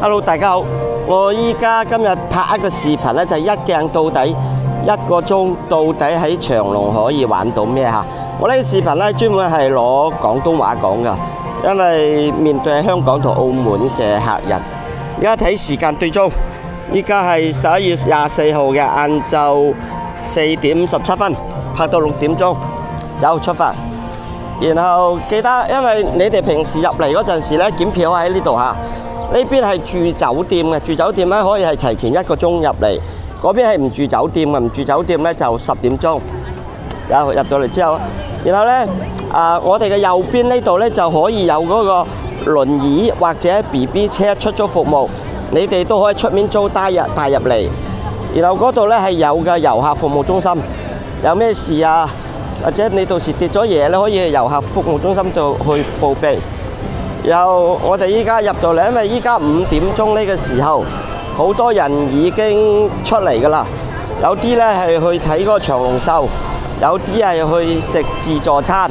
Hello， 大家好，我依家今日拍一個視頻咧，就係一鏡到底1個鐘，到底喺長隆可以玩到咩嚇？我呢個視頻咧專門係攞廣東話講噶，因為面對香港同澳門嘅客人。而家睇時間對鐘，依家係11月24號嘅晏晝4點17分，拍到6點鐘，走出發。然後記得，因為你哋平時入嚟嗰陣時咧，檢票喺呢度嚇。呢邊係住酒店嘅，住酒店咧可以係提前1個鐘入嚟。嗰邊係唔住酒店嘅，唔住酒店咧就10點鐘就入到嚟之後，然後咧我哋嘅右邊呢度咧就可以有嗰個輪椅或者 BB 車出租服務，你哋都可以出面租帶入嚟。然後嗰度咧係有嘅遊客服務中心，有咩事啊，或者你到時跌咗嘢咧，可以去遊客服務中心度去報備。有我哋依家入到嚟，因為依家5點鐘呢個時候，好多人已經出嚟噶啦。有啲咧係去睇嗰個長隆秀，有啲係去食自助餐。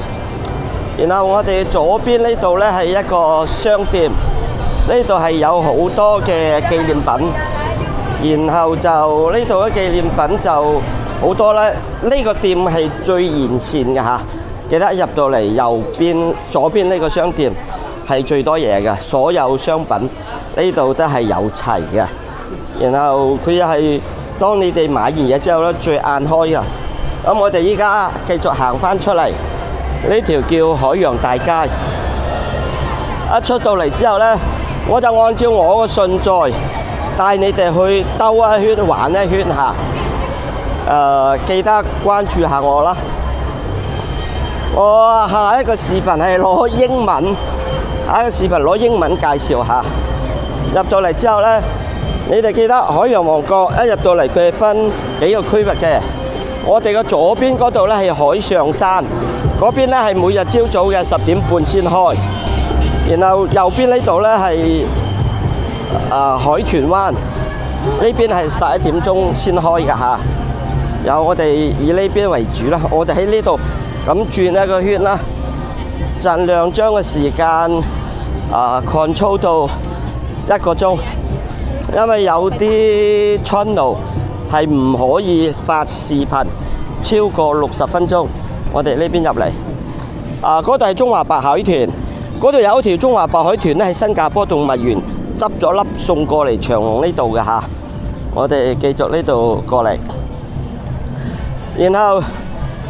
然後我哋左邊呢度咧係一個商店，呢度係有好多嘅紀念品。然後就呢度嘅紀念品就好多咧。呢個店係最完善嘅嚇，記得入到嚟右邊、左邊呢個商店。係最多嘢嘅，所有商品呢度都係有齊嘅。然後佢又係當你哋買完嘢之後咧，最晏開㗎。咁我哋依家繼續行翻出嚟，呢條叫海洋大街。一出到嚟之後咧，我就按照我嘅順序帶你哋去兜一圈、玩一圈嚇。記得關注下我啦。我下一個視頻係攞英文。下一個視頻攞英文介紹下。入到嚟之後呢，你哋記得海洋王國一入到嚟佢係分幾個區域嘅。我哋嘅左邊嗰度呢係海上山，嗰邊呢係每日朝早嘅10點半先開。然後右邊呢度呢係海豚灣，呢邊係11點鐘先開㗎嚇。有我哋以呢邊為主啦，我哋喺呢度咁轉一個圈啦。盡量將個時間control 到1個鐘，因為有啲 channel 係唔可以發視頻超過60分鐘。我哋呢邊入嚟，嗰度係中華白海豚，嗰度有一條中華白海豚咧，喺新加坡動物園執咗粒送過嚟長隆呢度嘅嚇。我哋繼續呢度過嚟，然後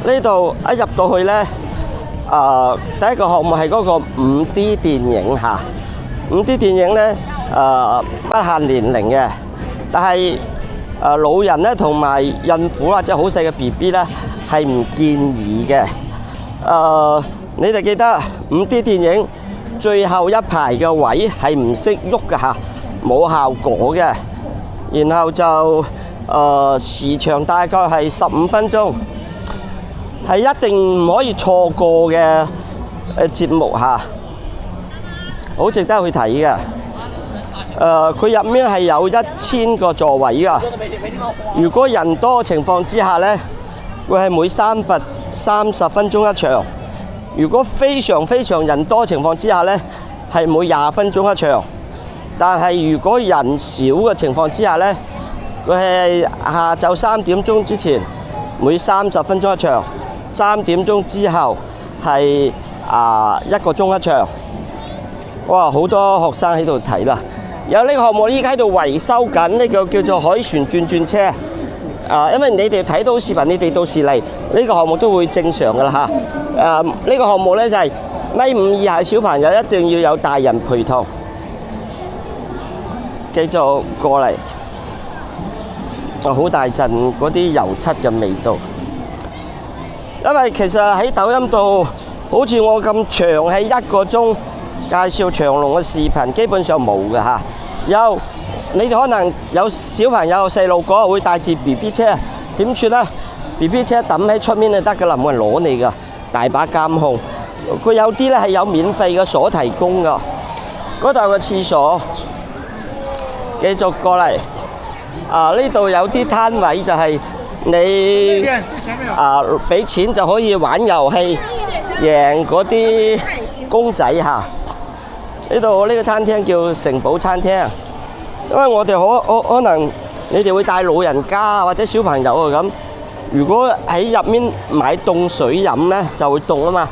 呢度一入到去呢。第一個項目係嗰個5D 電影嚇，5D 電影呢不限年齡嘅，但係老人呢同埋孕婦或者好細嘅 BB 呢係唔建議嘅。你哋記得5D 電影最後一排嘅位係唔識喐嘅嚇，冇效果嘅。然後就時長大概係15分鐘。係一定唔可以錯過嘅節目嚇，好值得去睇嘅。佢入面係有1000個座位㗎。如果人多嘅情況之下呢，佢係每30分鐘一場。如果非常人多嘅情況之下呢，係每20分鐘一場。但係如果人少嘅情況之下呢，佢係下晝3點鐘之前每30分鐘一場。3點鐘之後係1個鐘一場。哇！好多學生喺度睇啦。有呢個項目依家喺度維修緊，呢個叫做海船轉車。因為你哋睇到視頻，你哋到時嚟呢個項目都會正常噶啦嚇。呢個項目呢就係米5以下小朋友一定要有大人陪同。繼續過嚟，好大陣嗰啲油漆嘅味道。因為其實喺抖音度，好似我咁長係1個鐘介紹長隆嘅視頻，基本上冇嘅嚇。有你哋可能有小朋友、細路哥會帶住 BB 車，點算呢？ BB 車抌喺出面就得㗎啦，冇人攞你㗎，大把監控。佢有啲咧係有免費嘅所提供㗎。嗰度有個廁所，繼續過嚟。呢度有啲攤位就係你俾錢就可以玩遊戲，贏嗰啲公仔嚇。呢度呢個餐廳叫城堡餐廳，因為我哋可能你哋會帶老人家或者小朋友啊咁，如果喺入面買凍水飲呢，就會凍啊嘛。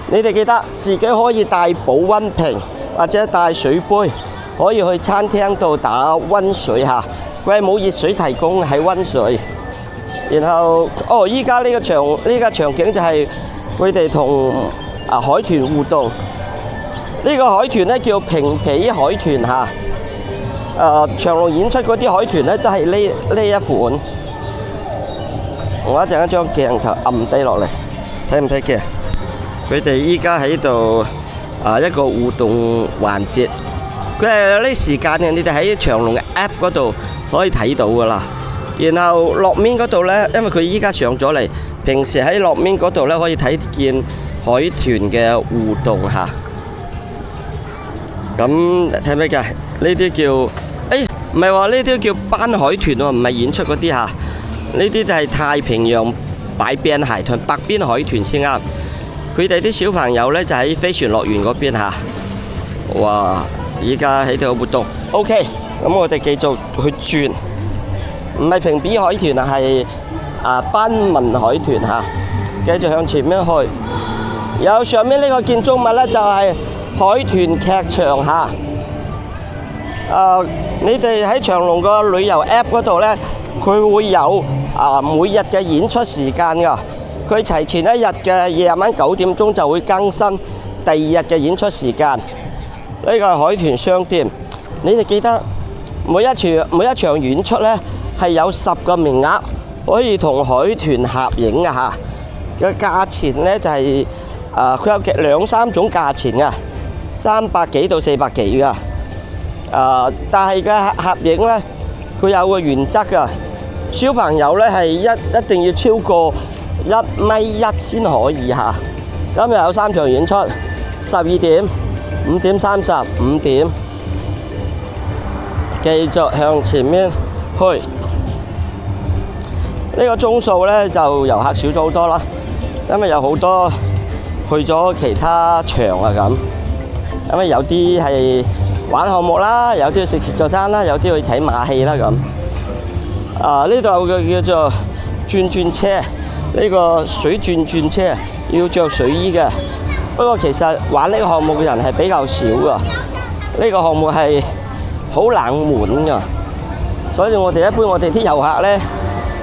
你哋記得自己可以帶保溫瓶或者帶水杯，可以去餐廳度打溫水嚇。佢係冇熱水提供，係溫水。然後依家呢個場景就係佢哋同海豚互動。呢個海豚呢叫平皮海豚嚇。長隆演出嗰啲海豚呢都係呢一款。我一陣間將鏡頭撳低落嚟，睇唔睇嘅？佢哋依家喺度一個互動環節。佢係有啲時間嘅，你哋喺長隆嘅 App 嗰度可以睇到噶啦。然後落面嗰度呢，因為佢依家上咗嚟，平時喺落面嗰度呢可以睇見海豚嘅互動嚇。咁睇唔睇㗎？呢啲叫唔係話呢啲叫斑海豚喎，唔係演出嗰啲嚇。呢啲就係太平洋白邊海豚、白邊海豚先啱。佢哋啲小朋友呢就喺飛船樂園嗰邊嚇。哇！依家喺度活動。OK， 咁我哋繼續去轉。唔係平皮海豚啊，係斑紋海豚嚇。繼續向前面去。有上面呢個建築物呢，就係海豚劇場嚇。你哋喺長隆個旅遊 App 嗰度呢，佢會有每日嘅演出時間㗎。佢提前一日嘅夜晚9點鐘就會更新第二日嘅演出時間。呢個係海豚商店，你哋記得每一場演出呢係有10個名額可以同海豚合影嘅嚇。個價錢呢就係佢有2-3種價錢嘅，300幾到400幾㗎。但係嘅合影呢，佢有個原則㗎，小朋友呢係一定要超過1.1 米先可以嚇。今日有3場演出，12點、5點30、5點。繼續向前面去，呢個鐘數呢就遊客少咗好多啦，因為有好多去咗其他場啊咁。因為有啲係玩項目啦，有啲去食自助餐啦，有啲去睇馬戲啦咁。呢度有個叫做轉車，呢個水轉車要着水衣嘅。不過其實玩呢個項目嘅人係比較少㗎，呢個項目係好冷門㗎，所以我哋啲遊客呢，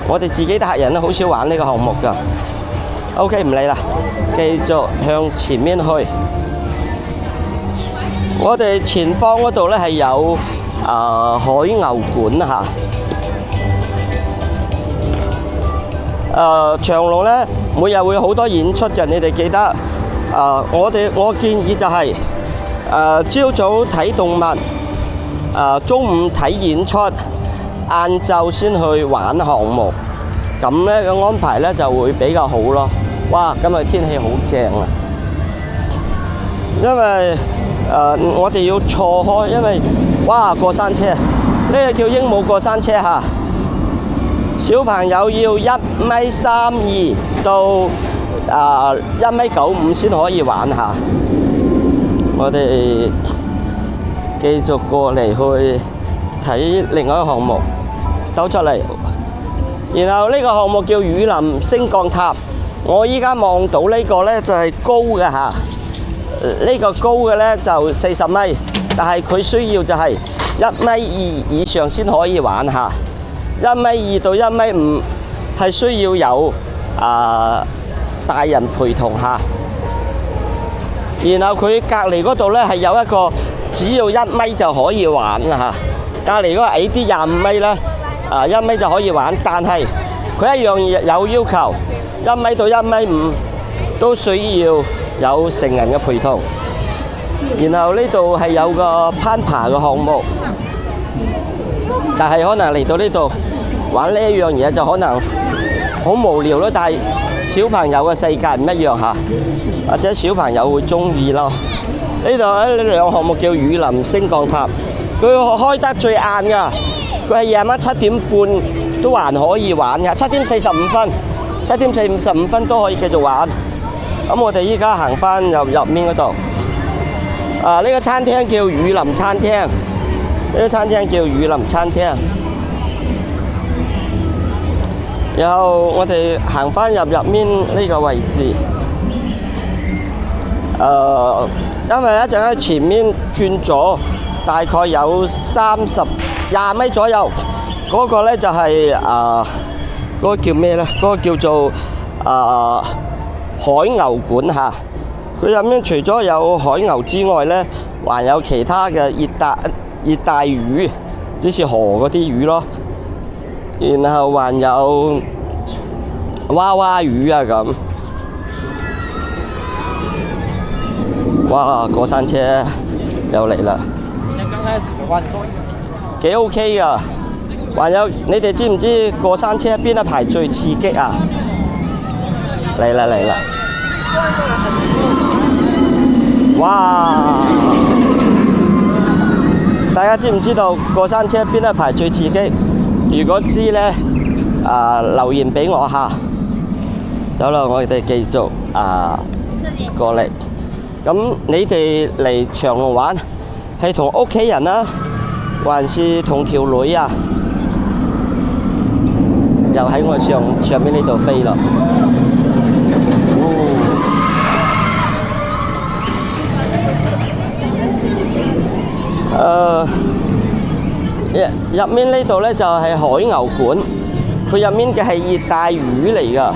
我哋自己啲客人都好少玩呢個項目㗎。OK， 唔理啦，繼續向前面去。我哋前方嗰度呢係有海牛館嚇。長隆呢每日會有好多演出嘅，你哋記得。我建議就係朝早睇動物，中午睇演出，晏晝先去玩項目，咁呢個安排呢就會比較好咯。哇！今日天氣好正啊，因為我哋要錯開，因為哇過山車，呢個叫鸚鵡過山車嚇，小朋友要1.32米到1.95米先可以玩下。我哋繼續過嚟去睇另外一個項目，走出嚟。然後呢個項目叫雨林升降塔，我依家望到呢個呢就係高嘅嚇。呢個高嘅呢就40米，但係佢需要就係1.2米以上先可以玩下。1.2米到1.5米係需要有大人陪同下。然後佢隔離嗰度呢係有一個只要1米就可以玩啦嚇。隔離嗰個矮啲25米呢，1米就可以玩，但係佢一樣有要求，1米到1.5米都需要有成人嘅陪同。然後呢度係有個攀爬嘅項目，但係可能嚟到呢度玩呢一樣嘢就可能好無聊咯。但係小朋友嘅世界唔一樣嚇，或者小朋友會中意咯。呢度呢兩個項目叫雨林升降塔，佢開得最晏㗎，佢係夜晚7點半都還可以玩㗎，7點45分、7點45分都可以繼續玩。咁我哋依家行返入面嗰度，呢個餐廳叫雨林餐廳，呢個餐廳叫雨林餐廳。然後我哋行返入面呢個位置，因為一陣喺前面轉左，大概有20米左右，嗰個咧就係嗰個叫咩咧？嗰個叫做海牛館嚇。佢入面除咗有海牛之外咧，還有其他嘅熱帶魚，即是河嗰啲魚咯。然後還有娃娃魚啊咁。哇！過山車又嚟啦，幾 OK 噶。還有你哋知唔知過山車邊一排最刺激啊？嚟啦嚟啦！哇！大家知唔知道過山車邊一排最刺激？如果知呢，留言俾我下。走啦，我哋繼續過嚟。咁你哋嚟長隆玩係同屋企人啊，還是同條女啊？又喺我上面呢度飛咯。入面呢度呢就係海牛館，佢入面嘅係熱帶魚嚟㗎。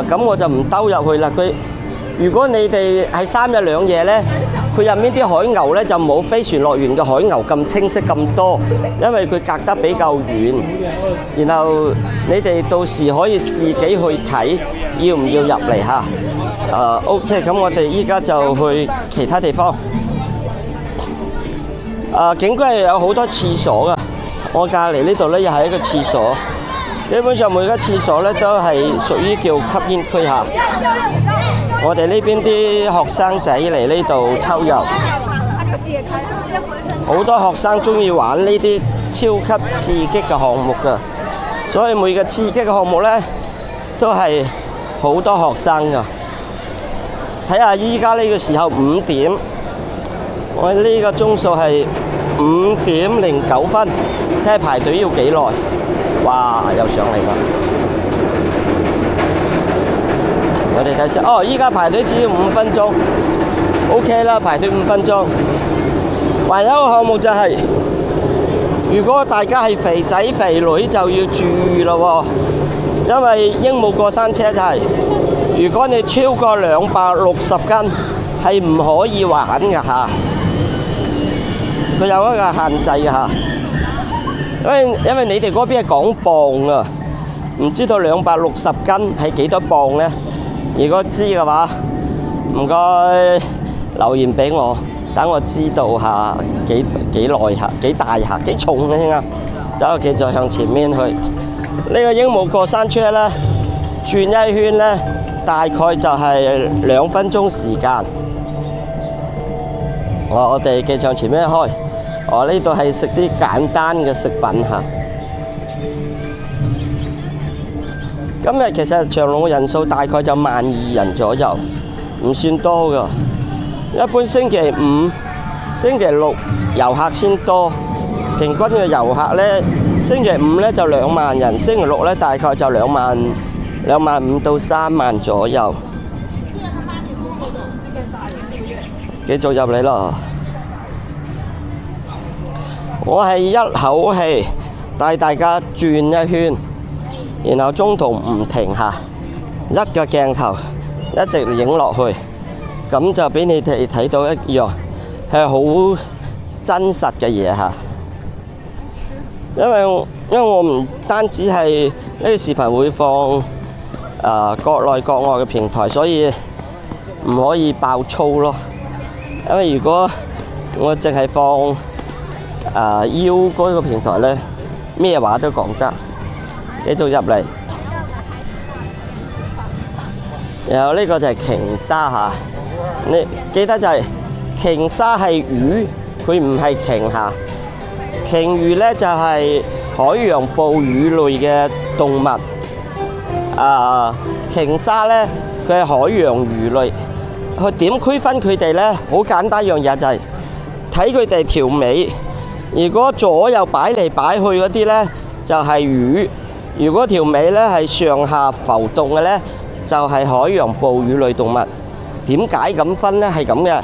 咁我就唔兜入去啦。如果你哋係3日2夜呢，佢入面啲海牛呢就冇飛船樂園嘅海牛咁清晰咁多，因為佢隔得比較遠。然後你哋到時可以自己去睇，要唔要入嚟嚇？OK， 咁我哋依家就去其他地方。景區係有好多廁所㗎，我隔離呢度呢又係一個廁所。基本上每個廁所呢都係屬於叫吸煙區嚇。我哋呢邊啲學生仔嚟呢度秋遊，好多學生中意玩呢啲超級刺激嘅項目㗎，所以每個刺激嘅項目呢都係好多學生㗎。睇下依家呢個時候5點，我呢個鐘數係5點09分，睇下排隊要幾耐。哇！又上嚟啦！我哋睇先，依家排隊只要5分鐘 ，OK 啦，排隊5分鐘。還有一個項目就係，如果大家係肥仔肥女就要注意咯喎，因為鸚鵡過山車就係，如果你超過260斤係唔可以玩㗎嚇，佢有一個限制㗎嚇。因為你哋嗰邊係講磅啊，唔知道260斤係幾多磅呢？如果知嘅話，唔該留言俾我，等我知道下幾耐下、幾大下、幾重嘅先啊！走，繼續向前面去。呢個鸚鵡過山車呢，轉一圈呢，大概就係2分鐘時間。我哋繼續向前面開。呢度係食啲簡單嘅食品嚇。今日其實長隆嘅人數大概就12000人左右，唔算多㗎。一般星期5、星期6遊客先多，平均嘅遊客呢，星期5呢就2萬人，星期6呢大概就25000到3萬左右。繼續入嚟咯。我係一口氣帶大家轉一圈，然後中途唔停下，一個鏡頭一直影落去，咁就俾你哋睇到一樣係好真實嘅嘢嚇。因為我唔單止係呢個視頻會放國內國外嘅平台，所以唔可以爆粗咯。因為如果我淨係放腰嗰個平台呢，咩話都講得。繼續入嚟，然後呢個就係鯨鯊嚇，你記得就係鯨鯊係魚，佢唔係鯨嚇。鯨魚呢就係海洋哺乳類嘅動物，鯨鯊呢佢係海洋魚類。佢點區分佢哋呢？好簡單一樣嘢就係睇佢哋條尾。如果左右擺嚟擺去嗰啲呢，就係魚；如果條尾呢係上下浮動嘅呢，就係海洋哺乳類動物。點解咁分呢？係咁嘅，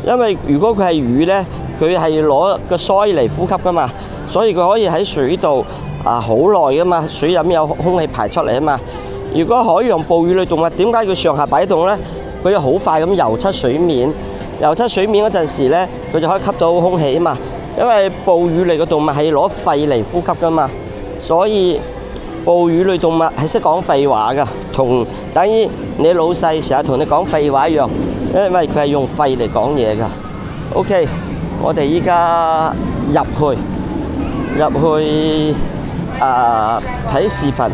因為如果佢係魚呢，佢係攞個鰓嚟呼吸噶嘛，所以佢可以喺水度好耐噶嘛，水入面有空氣排出嚟啊嘛。如果海洋哺乳類動物，點解佢上下擺動呢？佢就好快咁游出水面，游出水面嗰陣時呢，佢就可以吸到空氣啊嘛。因為哺乳類嘅動物係攞肺嚟呼吸噶嘛，所以哺乳類動物係識講廢話噶，同等於你老細成日同你講廢話一樣，因為佢係用肺嚟講嘢噶。OK， 我哋依家入去睇視頻。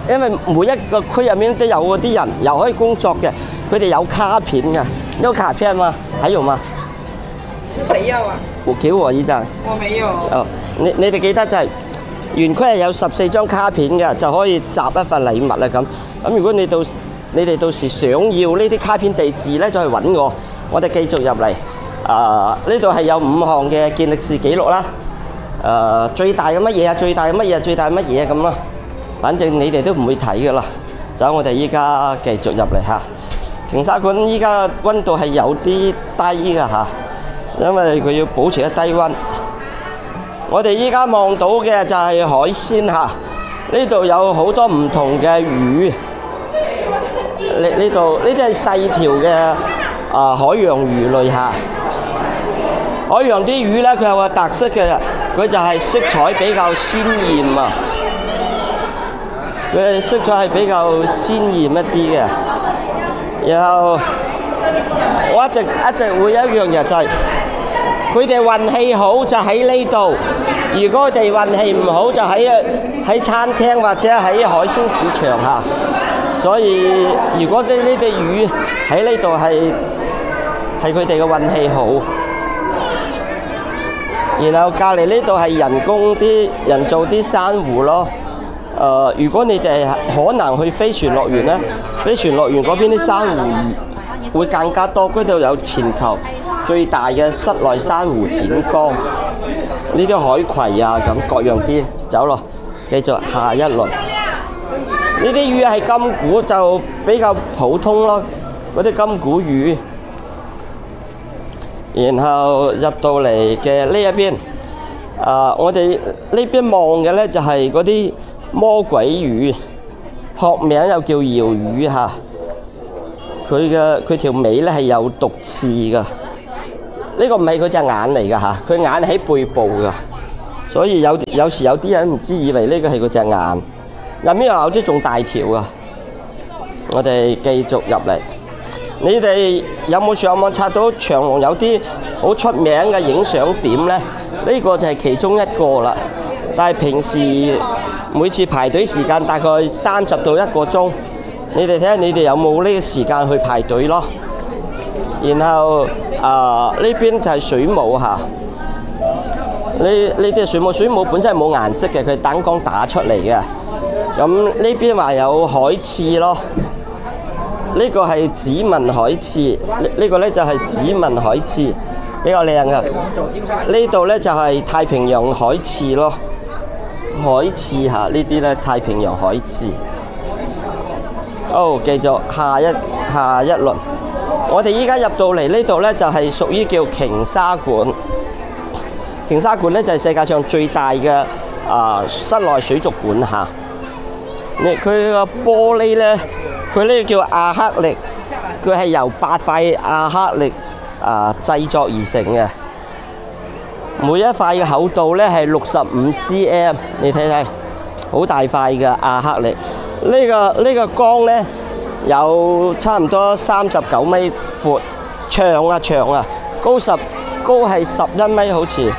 因為每一個區入面都有嗰啲人又可以工作嘅，佢哋有卡片嘅，有卡片嗎？還有嗎？是誰要啊？我給我一張。我沒有。哦，你哋記得就係園區係有14張卡片嘅，就可以集一份禮物啦咁。咁如果你哋到時想要呢啲卡片地址咧，就去揾我。我哋繼續入嚟。呢度係有5項嘅健力士紀錄啦。最大嘅乜嘢啊？最大嘅乜嘢啊？最大乜嘢啊？咁咯。反正你哋都唔會睇噶啦。就我哋依家繼續入嚟嚇。停沙館依家溫度係有啲低㗎嚇。因為佢要保持一低溫。我哋依家望到嘅就係海鮮嚇，呢度有好多唔同嘅魚。呢度呢啲係細條嘅海洋魚類嚇。海洋啲魚咧，佢有個特色嘅，佢就係色彩比較鮮豔啊。佢嘅色彩係比較鮮豔一啲嘅。然後我一直會有一樣嘢就係。佢哋運氣好就喺呢度，如果佢哋運氣唔好就喺餐廳或者喺海鮮市場嚇。所以如果呢啲魚喺呢度係佢哋嘅運氣好。然後隔離呢度係人造啲珊瑚咯。如果你哋可能去飛船樂園咧，飛船樂園嗰邊啲珊瑚魚會更加多，嗰度有全球最大嘅室內珊瑚展缸，呢啲海葵啊咁各樣啲，走咯，繼續下一輪。呢啲魚係金股就比較普通咯，嗰啲金股魚。然後入到嚟嘅呢一邊，我哋呢邊望嘅咧就係嗰啲魔鬼魚，學名又叫鰩魚嚇。佢條尾咧係有毒刺㗎。呢個唔係佢隻眼嚟㗎嚇，佢眼喺背部㗎，所以有時有啲人唔知以為呢個係佢隻眼，入面有啲仲大條㗎。我哋繼續入嚟，你哋有冇上網查到長隆有啲好出名嘅影相點呢？呢個就係其中一個啦。但係平時每次排隊時間大概30到1個鐘，你哋睇下你哋有冇呢個時間去排隊咯。然後呢邊就係水母嚇，呢啲水母本身係冇顏色嘅，佢係燈光打出嚟嘅。咁呢邊話有海刺咯，呢個係指紋海刺，呢個咧就係指紋海刺，比較靚嘅。呢度咧就係太平洋海刺咯，海刺嚇，呢啲咧太平洋海刺。好，繼續下一輪。我哋依家入到嚟呢度呢，就係屬於叫鯨鯊館。鯨鯊館呢，就係世界上最大嘅室內水族館嚇。佢個玻璃呢，佢呢個叫亞克力，佢係由8塊亞克力製作而成嘅。每一塊嘅厚度呢係65 cm， 你睇睇，好大塊嘅亞克力。呢個缸呢，有差唔多39米闊，長啊，高係11米好似。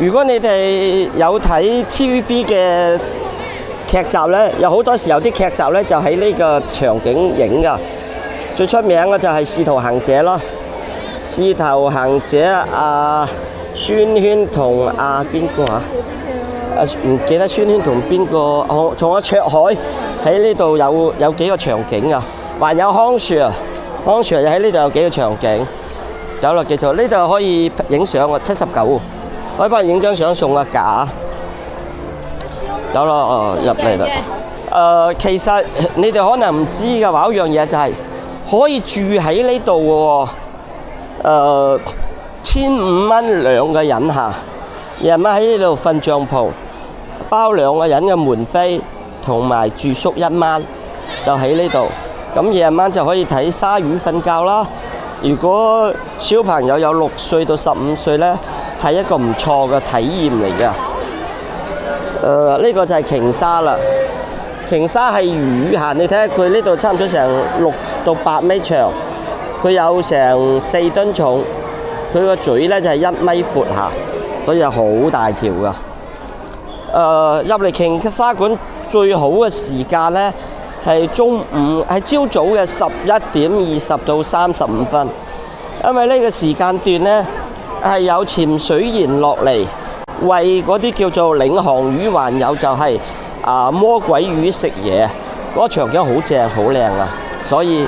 如果你哋有睇 TVB 嘅劇集呢，有好多時候啲劇集呢就喺呢個場景影㗎。最出名嘅就係《使徒行者》咯，《使徒行者》孫軒同邊個啊？唔記得孫軒同邊個？仲有卓海喺呢度有幾個場景啊？還有康 Sir 又喺呢度有幾個場景。走啦，記住呢度可以影相啊，79，可以幫你影張相送個架。走啦，入嚟啦。其實你哋可能唔知嘅話，一樣嘢就係可以住喺呢度嘅喎。1500蚊兩個人嚇，夜晚喺呢度瞓帳篷，包兩個人嘅門飛同埋住宿1晚，就喺呢度。咁夜晚就可以睇鯊魚瞓覺啦。如果小朋友有6歲到15歲呢，係一個唔錯嘅體驗嚟嘅。呢個就係鯨鯊啦。鯨鯊係魚嚇，你睇下佢呢度差唔多成6到8米長，佢有成4噸重，佢個嘴呢就係1米闊嚇，所以係好大條噶。入嚟鯨鯊館最好嘅時間呢，係朝早嘅11:20到35分，因為呢個時間段呢，係有潛水員落嚟為嗰啲叫做領航魚，還有就係魔鬼魚食嘢，嗰個場景好正好靚啊！所以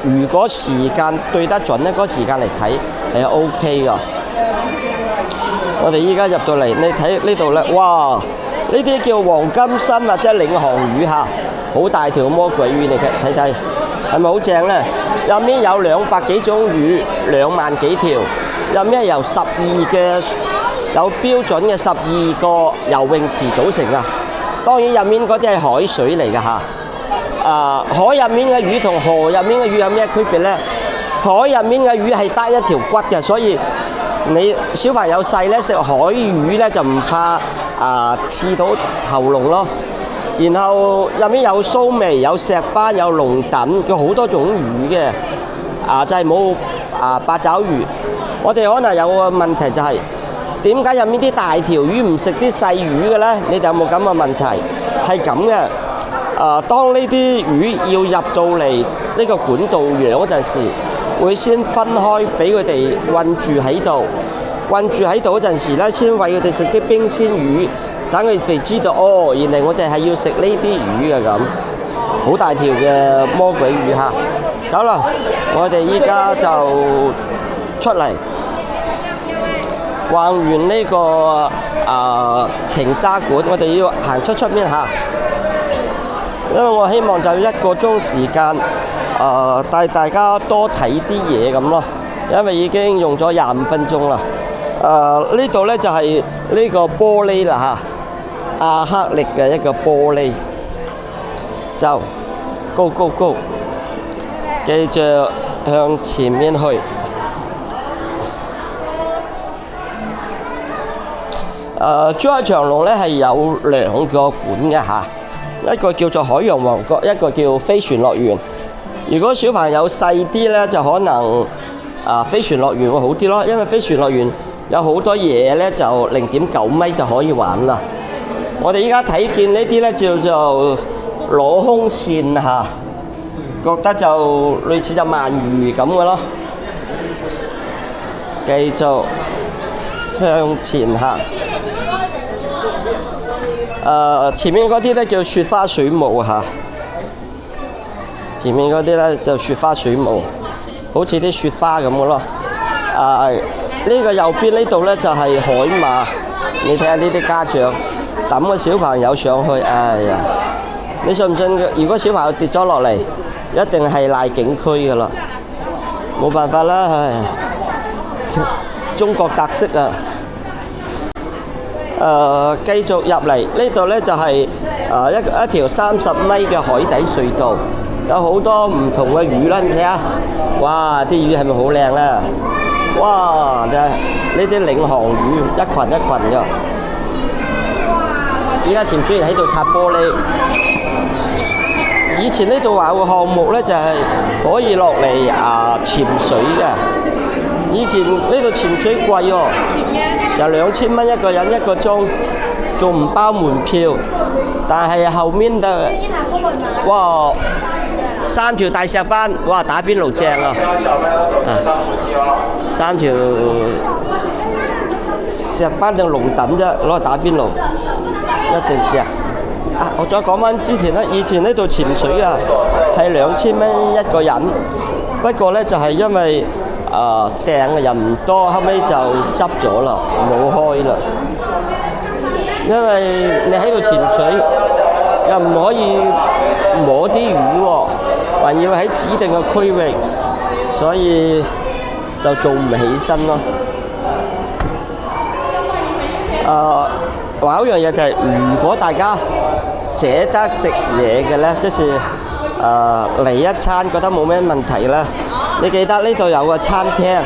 如果時間對得準呢，嗰個時間嚟睇係 OK 噶。我哋依家入到嚟，你睇呢度呢，哇！呢啲叫黃金身或者領航魚嚇，好大條魔鬼魚，你睇睇，係咪好正呢？入面有200幾種魚，2萬幾條，入面係由有標準嘅12個游泳池組成啊。當然入面嗰啲係海水嚟㗎嚇。海入面嘅魚同河入面嘅魚有咩區別呢？海入面嘅魚係得一條骨嘅，所以你小朋友細呢，食海魚呢就唔怕刺到喉嚨咯。然後入面有蘇眉、有石斑、有龍躉，佢好多種魚嘅。就係冇八爪魚。我哋可能有個問題就係點解入面啲大條魚唔食啲細魚嘅呢？你哋有冇咁嘅問題？係咁嘅。當呢啲魚要入到嚟呢個管道養嗰陣時，會先分開俾佢哋韞住喺度，韞住喺度嗰陣時咧，先餵佢哋食啲冰鮮魚，等佢哋知道哦，原來我哋係要食呢啲魚嘅咁，好大條嘅魔鬼魚嚇。走啦，我哋依家就出嚟逛完呢個鯨鯊館，我哋要行出面嚇。因為我希望就1個鐘時間，帶大家多睇啲嘢咁咯。因為已經用咗25分鐘啦。呢度呢就係呢個玻璃啦嚇，亞克力嘅一個玻璃。就 go， 繼續向前面去。珠海長隆呢係有2個館嘅嚇。一個叫做海洋王國，一個叫飛船樂園。如果小朋友細啲呢，就可能飛船樂園會好啲咯，因為飛船樂園有好多嘢呢，就0.9米就可以玩啦。我哋依家睇見呢啲呢，叫做攞空線嚇，覺得就類似就鰻魚咁嘅咯。繼續向前行。前面嗰啲咧叫雪花水舞嚇，前面嗰啲咧就雪花水舞，好似啲雪花咁嘅咯。呢個右邊呢度咧就係海馬，你睇下呢啲家長揼個小朋友上去，哎呀！你信唔信？如果小朋友跌咗落嚟，一定係賴景區嘅啦，冇辦法啦，唉，中國特色啊！繼續入嚟呢度呢，就係一條30米嘅海底隧道，有好多唔同嘅魚啦，你睇下，哇！啲魚係咪好靚咧？哇！呢啲領航魚一群一群㗎。依家潛水員喺度擦玻璃。以前呢度話個項目呢，就係可以落嚟潛水嘅。以前呢度潛水貴喎，成2000蚊一個人1個鐘，仲唔包門票。但係後面就哇3條大石斑，哇打邊爐正啊！3條石斑定龍躉啫，攞嚟打邊爐一定正。我再講翻之前呢，以前呢度潛水係2000蚊一個人，不過呢，就係因為訂嘅人唔多，後尾就執咗啦，冇開啦。因為你喺度潛水又唔可以摸啲魚喎，還要喺指定嘅區域，所以就做唔起身咯。還有一樣嘢就係、如果大家捨得食嘢嘅呢，即是嚟一餐覺得冇咩問題啦。你記得呢度有個餐廳，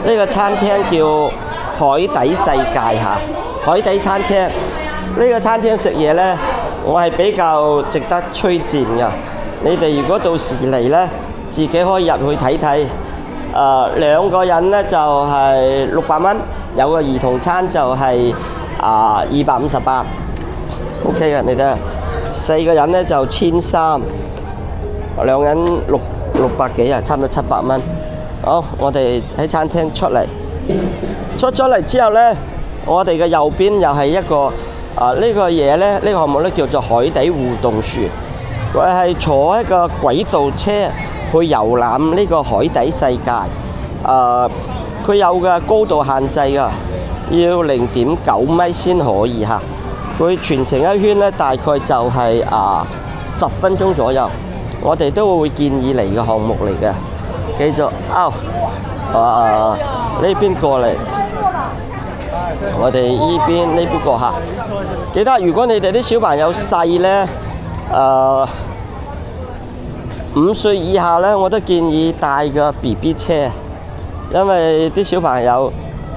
呢個餐廳叫海底世界嚇，海底餐廳。呢個餐廳食嘢呢，我係比較值得推薦㗎。你哋如果到時嚟呢，自己可以入去睇睇。兩個人呢就係600蚊，有個兒童餐就係258。OK 嘅，你睇4個人呢就1300，兩人600幾啊，差唔多700蚊。好，我哋喺餐廳出嚟，出咗嚟之後呢，我哋嘅右邊又係一個呢個嘢呢，呢個項目呢叫做海底互動船。佢係坐一個軌道車去遊覽呢個海底世界。佢有嘅高度限制㗎，要0.9米先可以嚇。佢全程一圈呢，大概就係10分鐘左右。我哋都會建議嚟嘅項目嚟嘅。繼續呢邊過嚟，我哋依邊呢邊過客。記得如果你哋啲小朋友細呢，5歲以下呢，我都建議帶個 BB 車，因為啲小朋友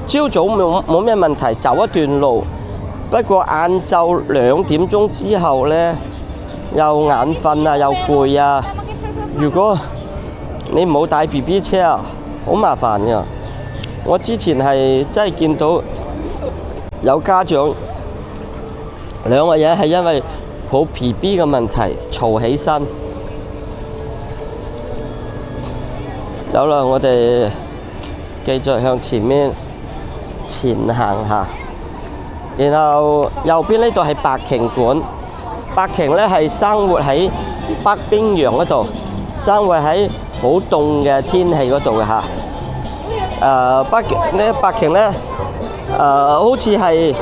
朝早冇咩問題，走一段路。不過晏晝2點鐘之後呢，又眼瞓啊，又攰啊。如果你冇帶 BB 車啊，好麻煩㗎。我之前係真係見到有家長兩個嘢係因為抱 BB 嘅問題嘈起身。走啦，我哋繼續向前面前行下。然後右邊呢度係白鯨館，白鯨呢係生活喺北冰洋嗰度，生活喺好凍嘅天氣嗰度嘅嚇。白鯨呢，好似係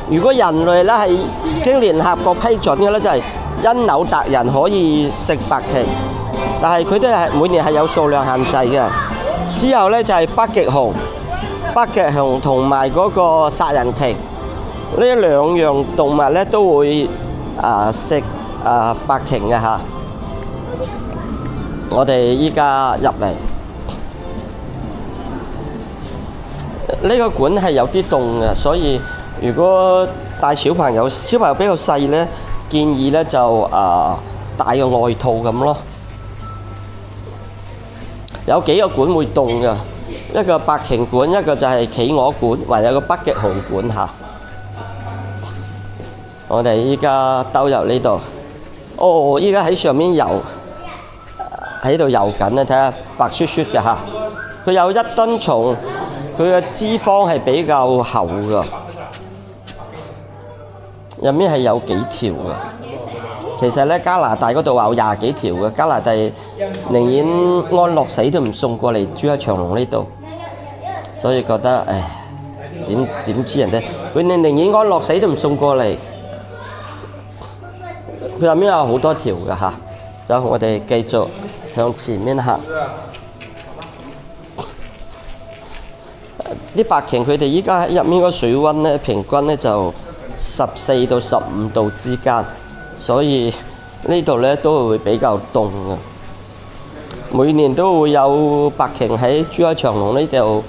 如果人類呢係經聯合國批准嘅呢，就係因紐特人可以食白鯨，但係佢都係每年係有數量限制嘅。之後呢，就係北極熊同埋嗰個殺人鯨。呢兩樣動物呢都會食白鯨嘅嚇。我哋依家入嚟，呢個館係有啲凍嘅，所以如果帶小朋友比較細呢，建議呢就帶個外套咁咯。有幾個館會凍嘅，一個白鯨館，一個就係企鵝館，還有個北極熊館嚇。我哋依家兜入呢度，依家喺上面游，喺度游緊啊！睇下白雪雪嘅嚇，佢有1噸重，佢嘅脂肪係比較厚㗎，入面係有幾條㗎。其實咧加拿大嗰度話有20幾條嘅，加拿大寧願安樂死都唔送過嚟珠海長隆呢度，所以覺得點知人哋佢寧願安樂死都唔送過嚟。佢入面有好多條㗎嚇，就我哋繼續向前面行。啲白鯨佢哋依家入面個水溫咧，平均咧就14到15度之間，所以呢度咧都會比較凍嘅。每年都會有白鯨喺珠海長隆呢度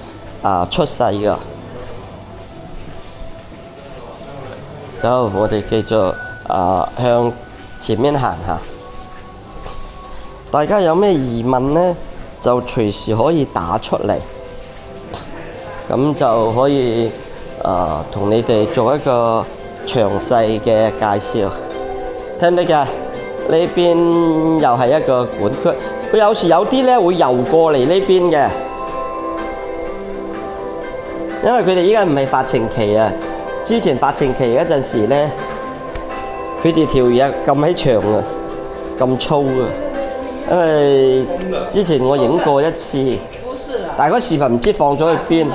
出世㗎。走，我哋繼續向前面行下。大家有咩疑問呢？就隨時可以打出嚟，咁就可以同你哋做一個詳細嘅介紹。聽唔聽㗎？呢邊又係一個館區，佢有時有啲咧會游過嚟呢邊嘅，因為佢哋依家唔係發情期啊。之前發情期嗰陣時咧，佢哋條嘢咁起長啊，咁粗啊。因為之前我影過一次，但係嗰視頻唔知放咗去邊，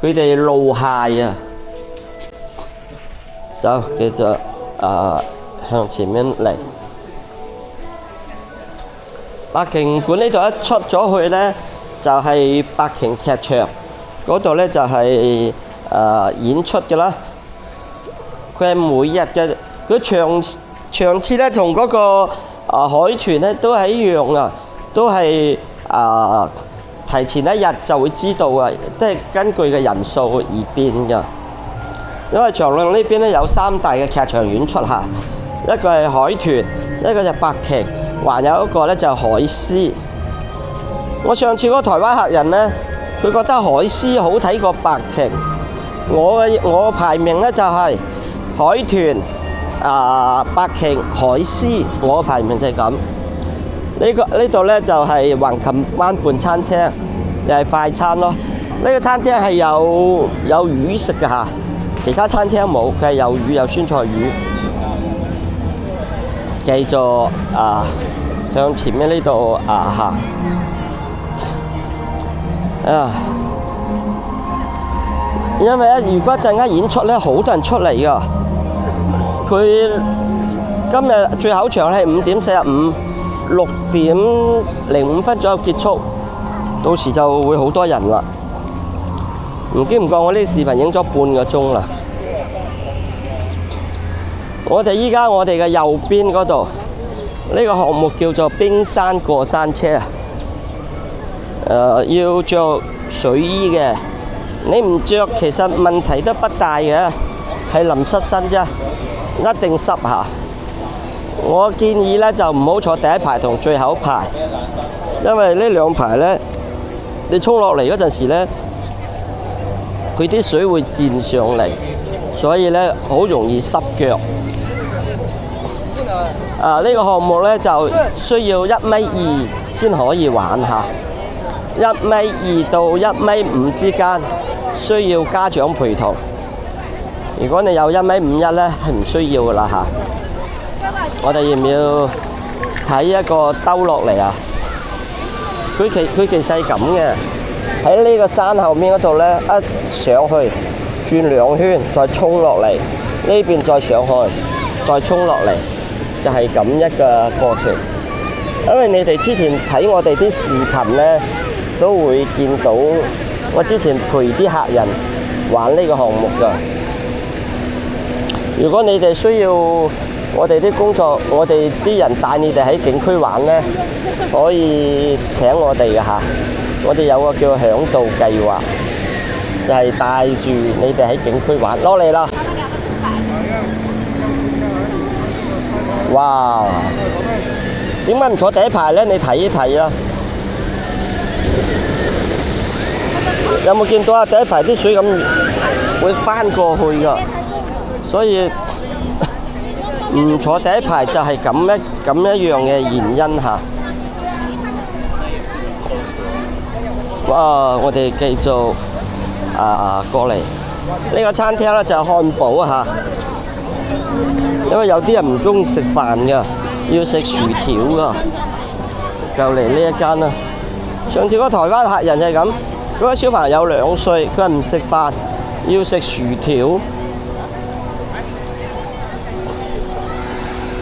佢哋露械啊！走，繼續向前面嚟。百瓊館呢度一出咗去呢，就係百瓊劇場嗰度呢，就係演出嘅啦。佢係每日嘅，佢場次呢，同嗰個海豚呢都係一樣啊，都係提前一日就會知道啊，都係根據嘅人數而變㗎。因為長隆呢邊咧有3大嘅劇場演出嚇，一個係海豚，一個就百瓊，還有一個咧就係海獅。我上次嗰個台灣客人咧，佢覺得海獅好睇過百瓊。我排名咧就係海豚、百瓊、海獅，我排名就係咁。呢度咧就係橫琴灣畔餐廳，又係快餐咯。呢個餐廳係有魚食嘅嚇。其他餐廳冇，佢係有魚有酸菜魚。繼續向前面呢度行。因為如果一陣間演出咧，好多人出嚟㗎。佢今日最後場係5點45， 6點05分左右結束，到時就會好多人啦。唔經唔覺，我呢視頻影咗半個鐘啦。我哋依家我哋嘅右邊嗰度，呢個項目叫做冰山過山車。要着水衣嘅，你唔着其實問題都不大嘅，係淋濕身啫，一定濕下。我建議咧就唔好坐第一排同最後一排，因為呢兩排咧，你衝落嚟嗰陣時咧，佢啲水會濺上嚟，所以咧好容易濕腳。呢個項目咧就需要1.2米先可以玩下，1.2米到1.5米之間需要家長陪同。如果你有1.51米咧，係唔需要噶啦嚇。我哋要唔要睇一個兜落嚟啊？佢其實係咁嘅，喺呢個山後面嗰度咧，一上去轉2圈，再衝落嚟，呢邊再上去，再衝落嚟，就係咁一個過程。因為你哋之前睇我哋啲視頻咧，都會見到我之前陪啲客人玩呢個項目㗎。如果你哋需要我哋啲工作，我哋啲人帶你哋喺景區玩呢，可以請我哋嘅嚇。我哋有個叫嚮導計劃，就係帶住你哋喺景區玩。落嚟啦！哇！點解唔坐第一排呢？你睇一睇啊！有冇見到啊？第一排啲水咁會翻過去㗎，所以唔坐第一排就係咁一樣嘅原因嚇。哇！我哋繼續過嚟呢個餐廳咧，就係漢堡嚇，因為有啲人唔中意食飯㗎，要食薯條㗎，就嚟呢一間啦。上次嗰個台灣客人就係咁，嗰個小朋友2歲，佢係唔食飯，要食薯條。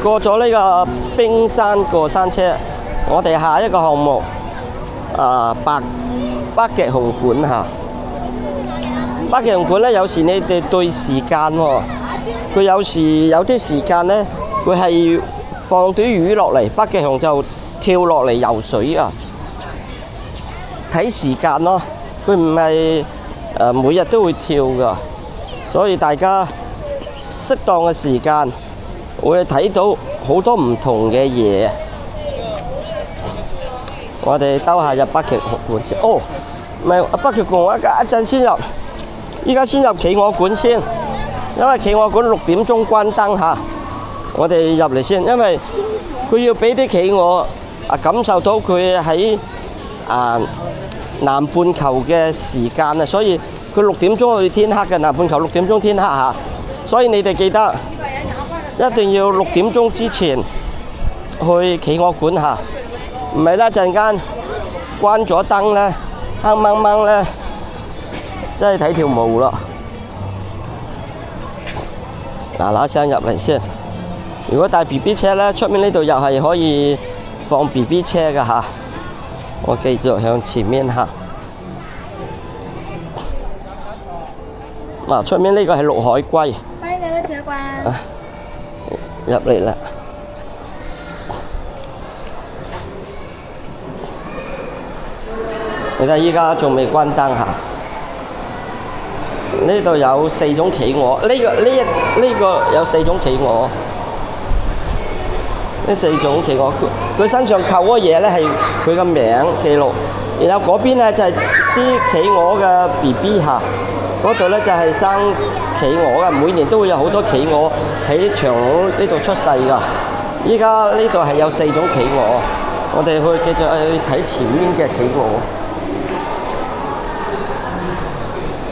過咗呢個冰山過山車，我哋下一個項目北極熊館嚇。北極熊館咧，有時你哋對時間喎，佢有時有啲時間咧，佢係放啲魚落嚟，北極熊就跳落嚟游水啊。睇時間咯，佢唔係每日都會跳噶，所以大家適當嘅時間會睇到好多唔同嘅嘢。我哋兜下入北極熊館先。哦，唔係北極熊，一陣先入，依家先入企鵝館先，因為企鵝館6點鐘關燈嚇。我哋入嚟先，因為佢要俾啲企鵝感受到佢喺南半球嘅時間啊，所以佢6點鐘去天黑嘅，南半球6點鐘天黑嚇。所以你哋記得一定要6點鐘之前去企鵝館嚇，唔係咧陣間關咗燈咧，黑掹掹咧，真係睇條毛咯。嗱聲入嚟先。如果帶 BB 車咧，出面呢度又係可以放 BB 車㗎嚇。我繼續向前面行。嗱，出面呢個係綠海龜。歡迎嚟到小館。入嚟啦。你睇依家仲未關燈嚇。呢度有4種企鵝，呢個有4種企鵝。呢4種企鵝，佢身上扣嗰嘢咧係佢個名記錄，然後嗰邊咧就係啲企鵝嘅 BB 嚇，嗰度咧就係生企鵝嘅，每年都會有好多企鵝喺長隆呢度出世㗎。依家呢度係有4種企鵝，我哋繼續去睇前面嘅企鵝。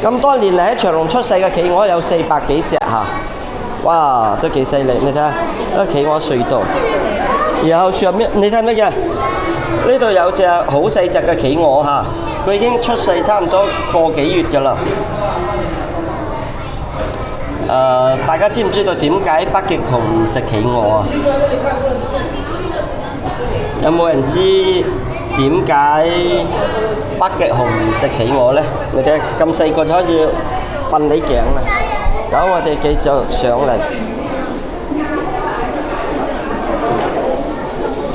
咁多年嚟喺長隆出世嘅企鵝有400幾隻嚇，哇，都幾犀利！你睇下，呢企鵝隧道，然後上面你睇乜嘢？呢度有隻好細隻嘅企鵝嚇，佢已經出世差唔多個幾月㗎啦。大家知唔知道點解北極熊唔食企鵝啊？有冇人知點解北極熊唔食企鵝呢？你睇咁細個就可以瞓你頸啦。走，我哋繼續上嚟。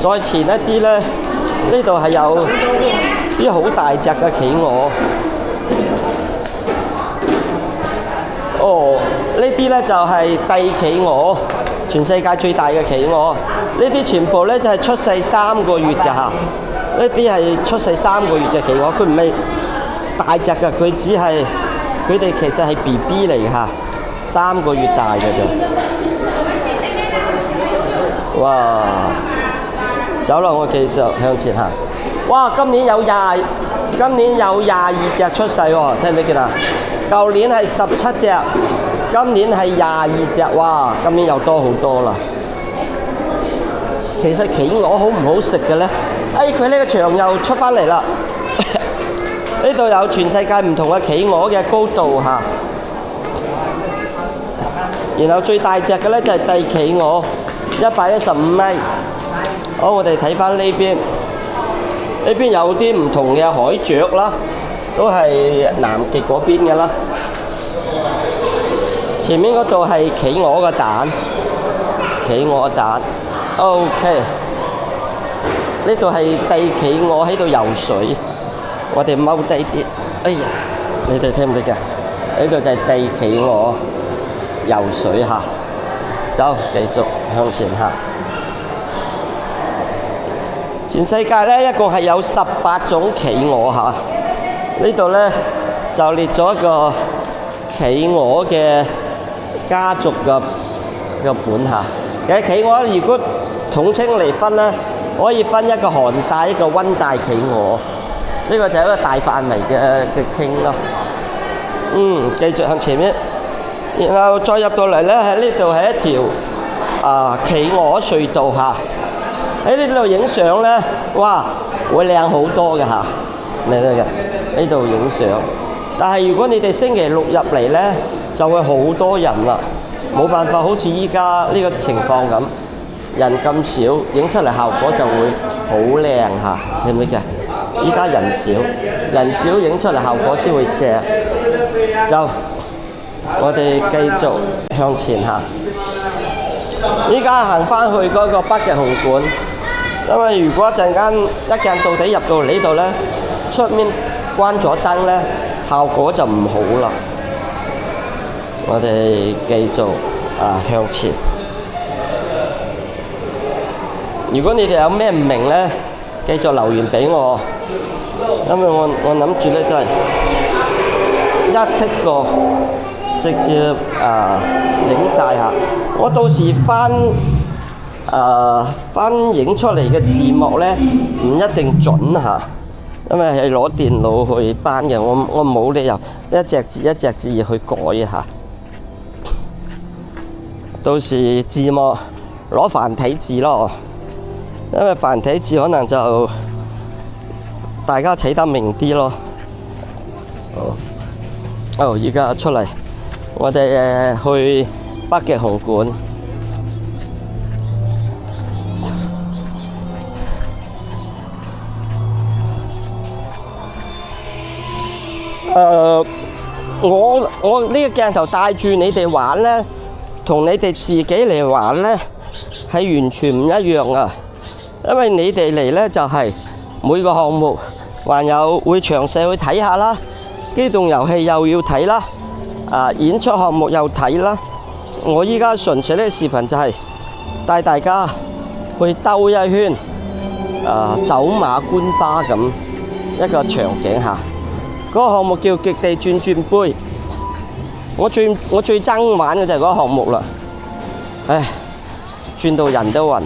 再前一啲呢，呢度係有啲好大隻嘅企鵝。哦，呢啲呢就係帝企鵝，全世界最大嘅企鵝。呢啲全部呢就係出世3個月㗎嚇。呢啲係出世3個月嘅企鵝，佢唔係大隻㗎，佢哋其實係 BB 嚟㗎嚇，3個月大㗎啫。哇！走啦，我繼續向前行。哇！今年有22隻出世喎，聽唔聽見啊？舊年係17隻，今年係22隻，哇！今年又多好多啦。其實企鵝好唔好食嘅呢？佢呢個牆又出返嚟啦。呢度有全世界唔同嘅企鵝嘅高度嚇。然後最大隻嘅呢就係帝企鵝，115米。好，我哋睇返呢邊，呢邊有啲唔同嘅海雀啦，都係南極嗰邊嘅啦。前面嗰度係企鵝嘅蛋，企鵝蛋。OK， 呢度係帝企鵝喺度游水，我哋踎低啲。哎呀，你哋聽唔聽㗎？呢度就係帝企鵝游水嚇。走，繼續向前行。全世界呢一共係有18種企鵝嚇。呢度呢就列咗一個企鵝嘅家族嘅本嚇。其實企鵝如果統稱嚟分呢，可以分一個寒帶一個溫帶企鵝。呢個就係一個大範圍嘅傾咯。繼續向前面，然後再入到嚟呢，喺呢度係一條企鵝隧道嚇。喺呢度影相呢，哇，會靚好多嘅嚇。嚟到嘅呢度影相，但係如果你哋星期六入嚟呢，就會好多人啦，冇辦法好似依家呢個情況咁，人咁少，影出嚟效果就會好靚嚇，係咪嘅？依家人少影出嚟效果先會正。就我哋繼續向前行，依家行返去嗰個北極熊館，因為如果一陣間一鏡到底入到嚟呢度呢，出面關咗燈呢，效果就唔好啦。我哋繼續向前。如果你哋有咩唔明呢，繼續留言俾我，因為我諗住呢，真係一剔過直接影晒下。我到時翻影出嚟嘅字幕呢，唔一定準嚇，因為係攞電腦去翻嘅，我冇理由一隻字一隻字去改嚇。到時字幕攞繁體字咯，因為繁體字可能就大家睇得明啲咯。而家出嚟，我哋去北極熊館。我呢個鏡頭帶住你哋玩呢，同你哋自己嚟玩呢，係完全唔一樣啊！因為你哋嚟呢，就係每個項目，還有會詳細去睇下啦，機動遊戲又要睇啦，演出項目又睇啦。我依家純粹呢個視頻就係帶大家去兜一圈，走馬觀花咁一個場景下。嗰個項目叫極地轉轉杯，我最憎玩嘅就係嗰個項目啦。唉，轉到人都暈，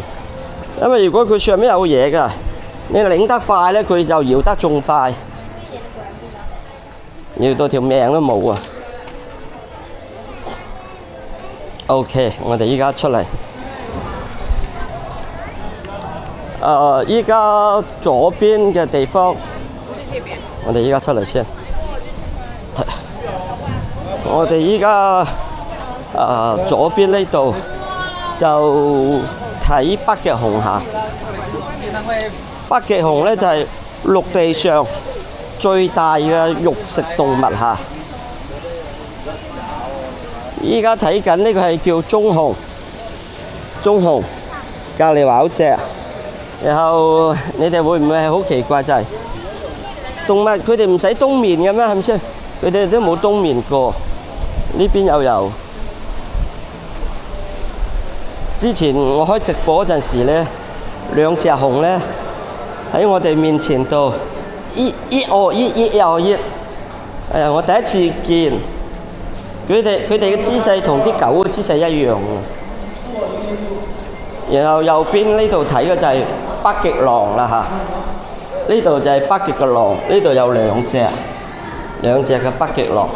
因為如果佢上面有嘢㗎，你擰得快咧，佢就搖得仲快，搖到條命都冇啊。OK， 我哋依家出嚟，依家左邊嘅地方。我哋依家出嚟先，我哋依家左邊呢度就睇北極熊下。北極熊呢就係陸地上最大嘅肉食動物下。依家睇緊呢個係叫棕熊，隔離話好隻。然後你哋會唔會係好奇怪就係？動物佢哋唔使冬眠嘅咩？係咪先？佢哋都冇冬眠過。呢邊又有。之前我開直播嗰陣時咧，兩隻熊咧喺我哋面前度，一又一。我第一次見佢哋嘅姿勢同啲狗嘅姿勢一樣。然後右邊呢度睇嘅就係北極狼啦嚇。呢度就係北極嘅狼，呢度有兩隻嘅北極狼。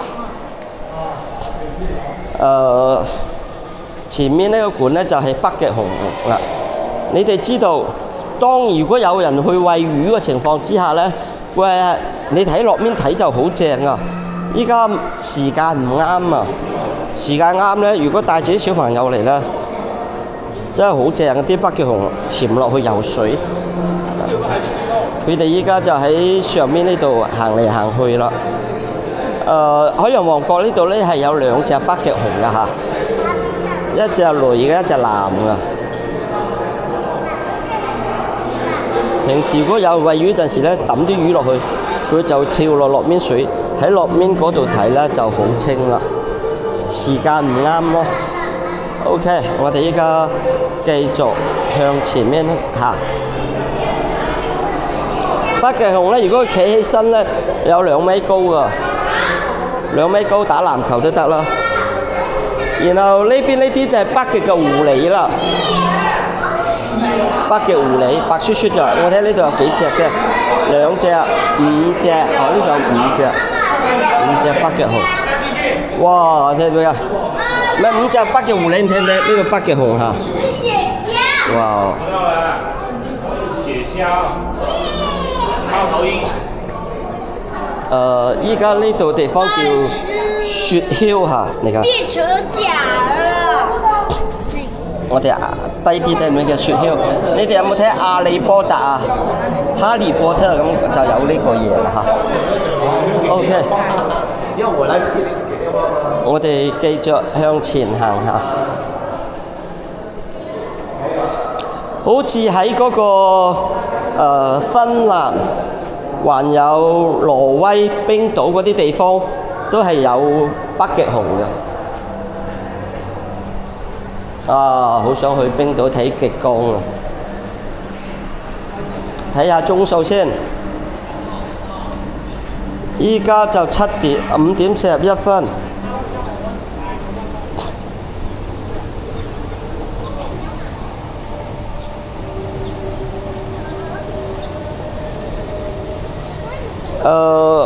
前面呢個館呢就係北極熊啦。你哋知道，如果有人去餵魚嘅情況之下呢，你睇落面睇就好正啊！依家時間唔啱啊，時間啱呢，如果帶自己小朋友嚟呢，真係好正。啲北極熊潛落去游水。佢哋依家就喺上面呢度行嚟行去啦。海洋王國呢度呢係有兩隻北極熊㗎嚇，一隻女嘅，一隻男嘅。平時如果有餵魚陣時呢，抌啲魚落去，佢就跳落面水，喺落面嗰度睇呢就好清啦。時間唔啱咯。OK， 我哋依家繼續向前面行。北極熊咧，如果佢企起身咧，有2米高㗎，2米高打籃球都得啦。然後呢邊呢啲就係北極嘅狐狸啦，北極狐狸白雪雪㗎。我睇呢度有幾隻嘅，2隻、5隻，呢度有5隻北極熊。哇，睇到啊？咩5隻北極狐狸？你睇唔睇呢個北極熊嚇？哇！雪橇。依家呢度地方叫雪橇嚇，你睇。變成假了。我哋低啲睇唔睇嘅雪橇？你哋有冇睇《哈利波特》啊？《哈利波特》咁就有呢個嘢啦嚇。OK， 我哋繼續向前行下。好似喺嗰個芬蘭，還有挪威、冰島嗰啲地方，都係有北極熊嘅。好想去冰島睇極光啊！睇下鐘數先，依家就5點41分。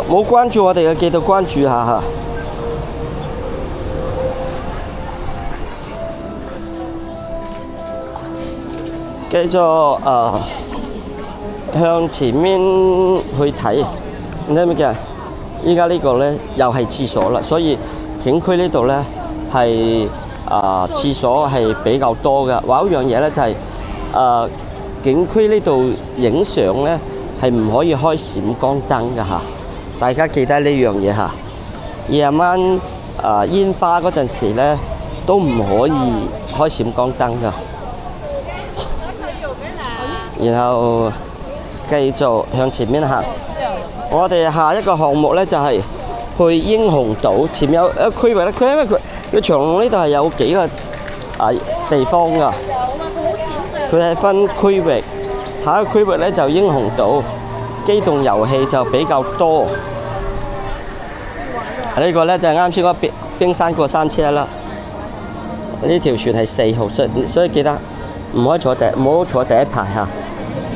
冇關注我哋嘅，記得關注下嚇。繼續向前面去睇，你睇咩嘅？依家呢個呢又係廁所啦，所以景區呢度呢係廁所係比較多嘅。話一樣嘢呢就係景區呢度影相呢係唔可以開閃光燈㗎嚇，大家記得呢樣嘢嚇。夜晚煙花嗰陣時呢都唔可以開閃光燈㗎。然後繼續向前面行，我哋下一個項目呢就係去英雄島。前面有一個區域咧，因為佢長隆呢度係有幾個地方㗎，佢係分區域。下一個區域呢就英雄島，機動遊戲就比較多。呢個呢就係啱先嗰個冰山過山車啦。呢條船係4號，所以記得唔好坐第一排嚇。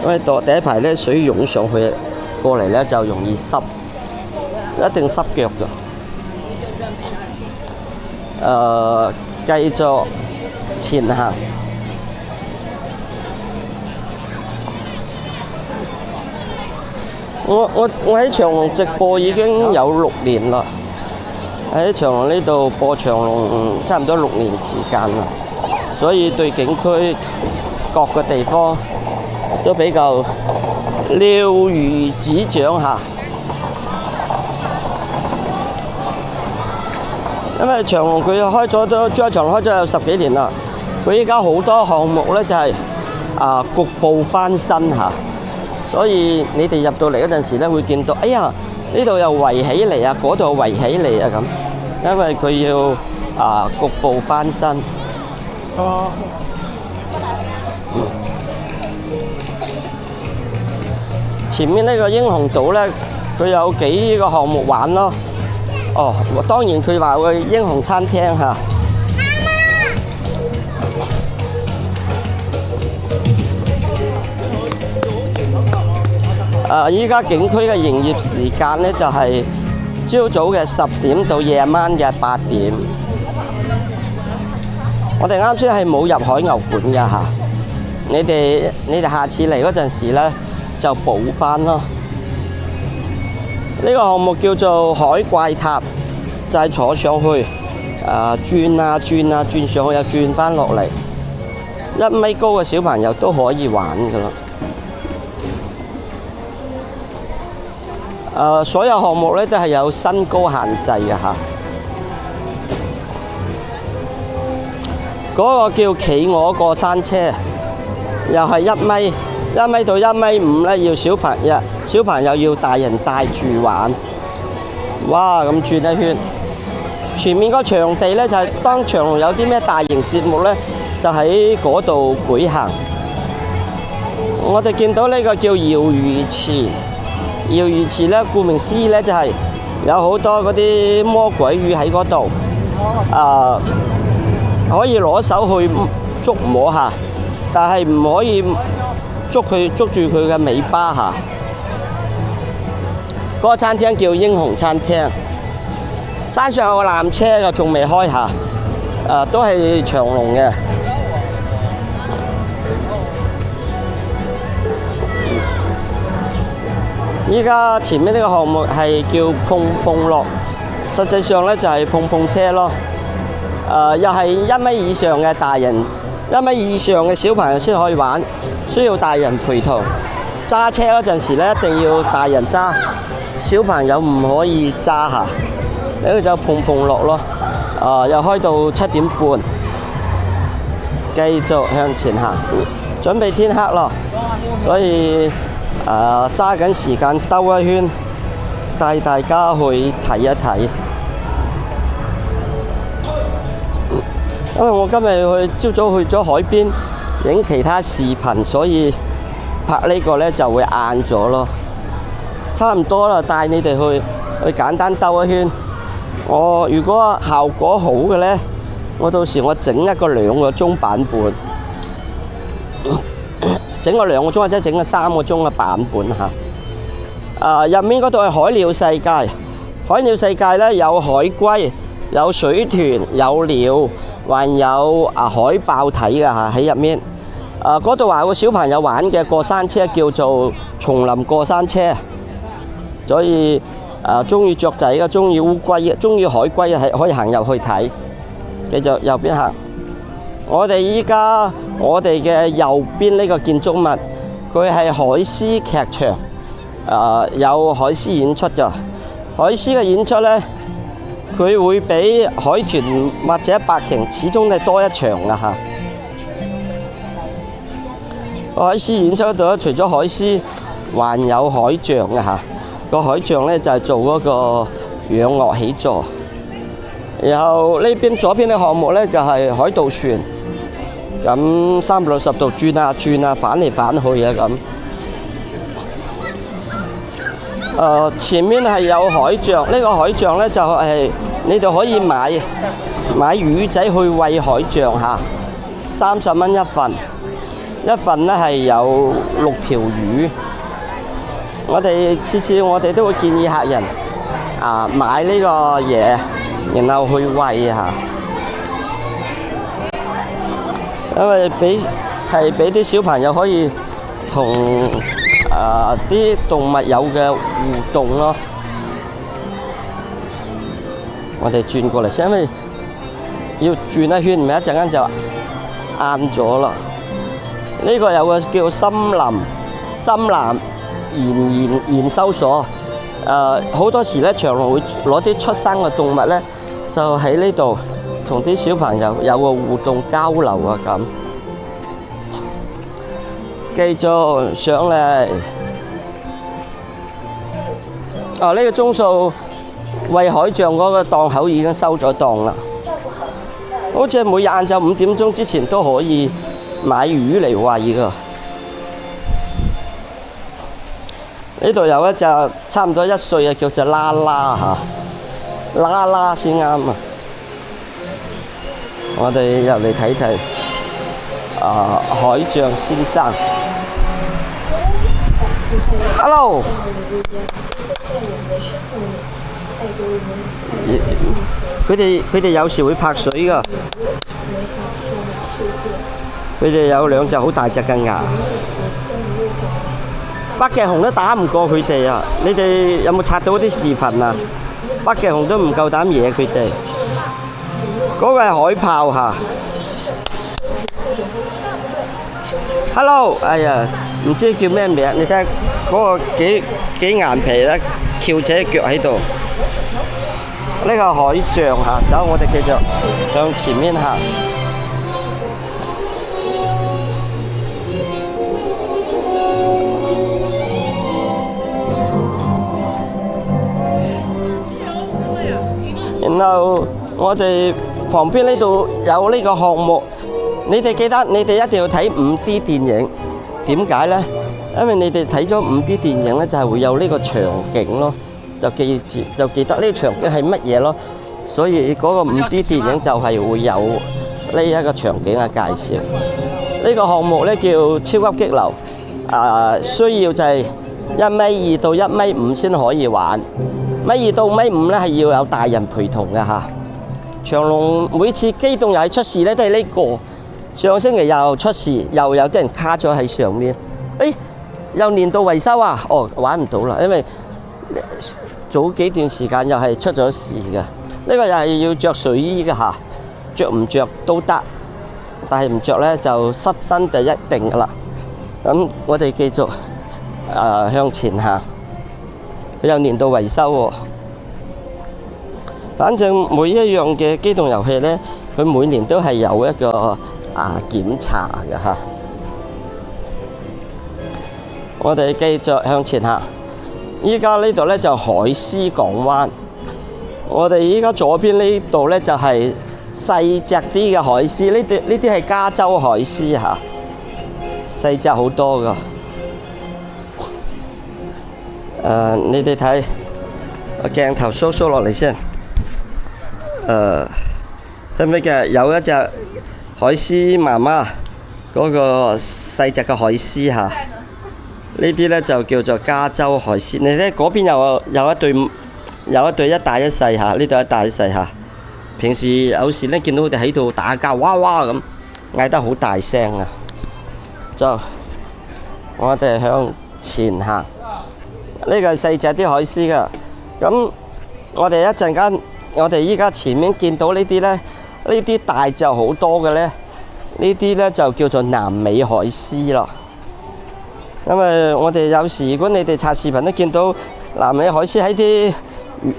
因為第一排咧水湧上去，過嚟咧就容易濕，一定濕腳㗎。繼續前行。我喺長隆直播已經有6年啦，喺長隆呢度播長隆差唔多6年時間啦，所以對景區各個地方都比較了如指掌下，因為長隆佢開咗都珠海長隆開咗有10幾年啦，佢依家好多項目呢就係局部翻新下，所以你哋入到嚟嗰陣時呢會見到，哎呀呢度又圍起嚟啊，嗰度又圍起嚟啊咁，因為佢要局部翻新。前面呢個英雄島呢，佢有幾個項目玩咯。當然佢話會英雄餐廳嚇。依家景區嘅營業時間呢，就係朝早嘅10點到夜晚嘅8點。我哋啱先係冇入海牛館㗎嚇。你哋下次嚟嗰陣時呢，就補翻咯。呢個項目叫做海怪塔，就係坐上去，轉上去又轉翻落嚟。1米高嘅小朋友都可以玩噶啦。所有項目咧都係有身高限制嘅嚇。嗰個叫企鵝過山車，又係1米到1.5米咧，要小朋友要大人帶住玩。哇！咁轉一圈，前面個場地咧就係當長隆有啲咩大型節目咧，就喺嗰度舉行。我哋見到呢個叫瑤魚池，瑤魚池咧，顧名思義咧就係有好多嗰啲魔鬼魚喺嗰度，可以攞手去捉摸下，但係唔可以捉住佢嘅尾巴下。嗰個餐廳叫英雄餐廳，山上有個纜車嘅，仲未開下，都係長隆嘅。依家前面呢個項目係叫碰碰樂，實際上咧就係碰碰車咯。又係1米以上嘅大人，1米以上嘅小朋友先可以玩，需要大人陪同。揸車嗰陣時咧，一定要大人揸，小朋友唔可以揸下。呢個就碰碰樂咯。又開到7點半，繼續向前行，準備天黑咯，所以揸緊時間兜一圈，帶大家去睇一睇。因為我今日朝早去咗海邊影其他視頻，所以拍呢個呢就會晏咗咯。差唔多啦，帶你哋去簡單兜一圈。如果效果好嘅呢，我到時我整一個2個鐘版本，整個2個鐘或者整個3個鐘嘅版本嚇。入面嗰度係海鳥世界，海鳥世界呢有海龜、有水豚、有鳥，還有海豹睇嘅嚇喺入面。嗰度話有個小朋友玩嘅過山車叫做叢林過山車，所以中意雀仔嘅、中意烏龜嘅、中意海龜嘅，係可以行入去睇。繼續右邊行。我哋依家嘅右邊呢個建築物，佢係海獅劇場，有海獅演出㗎。海獅嘅演出呢，佢會比海豚或者白鯨始終係多一場㗎嚇。海獅演出嗰度咧，除咗海獅，還有海象㗎嚇。個海象呢，就係做嗰個仰臥起坐。然後呢邊左邊嘅項目呢，就係海盜船，咁360度轉啊轉啊，反嚟反去啊咁。前面係有海象，呢個海象呢，就係你哋可以買魚仔去餵海象嚇，30蚊一份，一份呢係有6條魚。次次我哋都會建議客人買呢個嘢，然後去餵嚇，因為俾啲小朋友可以同啲動物有嘅互動咯。我哋轉過嚟先，因為要轉一圈，唔係一陣間就晏咗啦。呢個有個叫森林研修所，好多時咧長隆會攞啲出生嘅動物咧，就喺呢度同啲小朋友有個互動交流啊咁。繼續上嚟，呢個鐘數餵海象嗰個檔口已經收咗檔啦，好似每日晏晝5點鐘之前都可以買魚嚟餵噶。呢度有一隻差唔多1歲嘅，叫做啦啦嚇，啦啦先啱啊！我哋入嚟睇睇海象先生。Hello， 佢哋有時會拍水噶，佢哋有2隻好大隻嘅牙。北極熊都打唔過佢哋啊！你哋有冇刷到啲視頻啊？北極熊都唔夠膽惹佢哋。嗰個係海豹嚇。Hello， 哎呀，唔知叫咩名？你睇下嗰個幾眼皮咧，翹隻腳喺度。呢個海象嚇，走，我哋繼續向前面行。然後我哋旁邊呢度有呢個項目，你哋記得你哋一定要睇5D 電影。點解呢？因為你哋睇咗5D 電影呢，就係會有呢個場景咯，就記得呢個場景係乜嘢咯。所以嗰個5D 電影就係會有呢一個場景嘅介紹。呢個項目呢叫超級激流，需要就係1.2米到1.5米先可以玩。1.2米到1.5米咧係要有大人陪同嘅嚇。長隆每次機動遊戲出事咧都係呢個，上星期又出事，又有啲人卡咗喺上面。又年度維修啊！玩唔到啦，因為早幾段時間又係出咗事嘅。呢個又係要着睡衣嘅嚇，着唔着都得，但係唔着咧就濕身就一定噶啦。咁我哋繼續向前行。佢有年度維修喎，反正每一樣嘅機動遊戲呢，佢每年都係有一個檢查嘅嚇。我哋繼續向前行，依家呢度呢就海獅港灣。我哋依家左邊呢度呢就係細隻啲嘅海獅，呢啲係加州海獅嚇，細隻好多噶。你哋睇鏡頭縮落嚟先。睇唔睇嘅？有一隻海獅媽媽，嗰個細隻嘅海獅嚇。呢啲咧就叫做加州海獅。你睇嗰邊有一對一大一細嚇，呢度一大一細嚇。平時有時咧見到佢哋喺度打交，哇哇咁嗌得好大聲啊！就我哋向前行。呢個係細隻啲海獅㗎，咁我哋一陣間，我哋依家前面見到呢啲呢，呢啲大隻好多嘅呢，呢啲呢就叫做南美海獅啦。因為我哋有時如果你哋刷視頻都見到南美海獅喺啲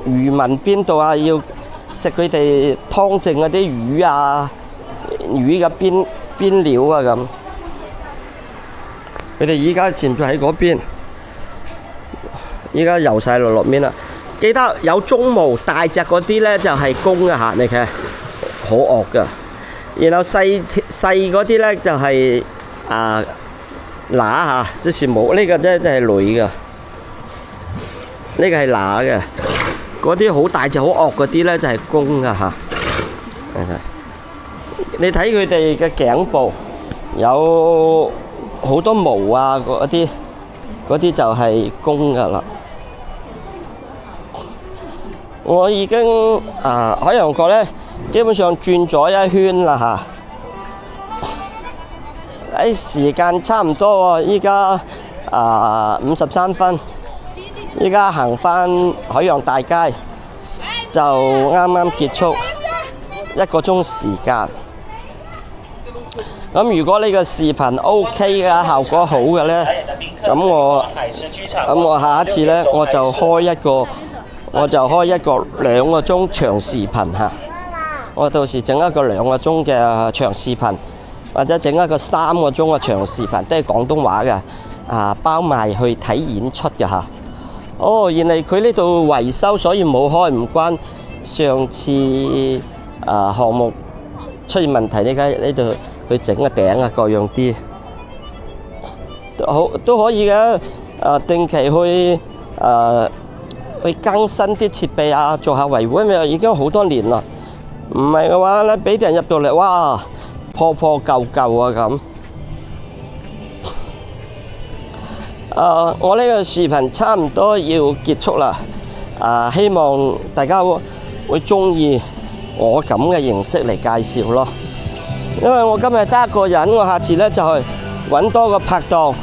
漁民邊度啊，要食佢哋湯剩嗰啲魚啊、魚嘅邊料啊咁。佢哋依家潛咗喺嗰邊，依家游晒落面啦。記得有鬃毛大隻嗰啲呢，就係公嘅嚇，你睇好惡噶。然後細嗰啲呢，就係乸嚇，即是冇呢個真係女嘅，呢個係乸嘅。嗰啲好大隻好惡嗰啲呢，就係公嘅嚇。你睇佢哋嘅頸部有好多毛啊，嗰啲就係公嘅啦。我已經海洋國呢，基本上轉咗一圈啦嚇。時間差唔多喎，依家53分，依家行返海洋大街就啱啱結束1個鐘時間。咁如果呢個視頻 OK 嘅，效果好嘅呢，咁我下一次呢，我就開一個2個鐘長視頻嚇。我到時整一個2個鐘嘅長視頻，或者整一個3個鐘嘅長視頻，都係廣東話嘅，包埋去睇演出嘅嚇。哦，原來佢呢度維修，所以冇開，唔關上次項目出現問題，呢度去整個頂啊，各樣啲都可以嘅。定期去更新啲設備啊，做下維護，因為已經好多年啦。唔係嘅話咧，俾啲人入到嚟，哇，破舊舊啊咁。我呢個視頻差唔多要結束啦。希望大家會鍾意我咁嘅形式嚟介紹咯。因為我今日得一個人，我下次呢就係揾多個拍檔，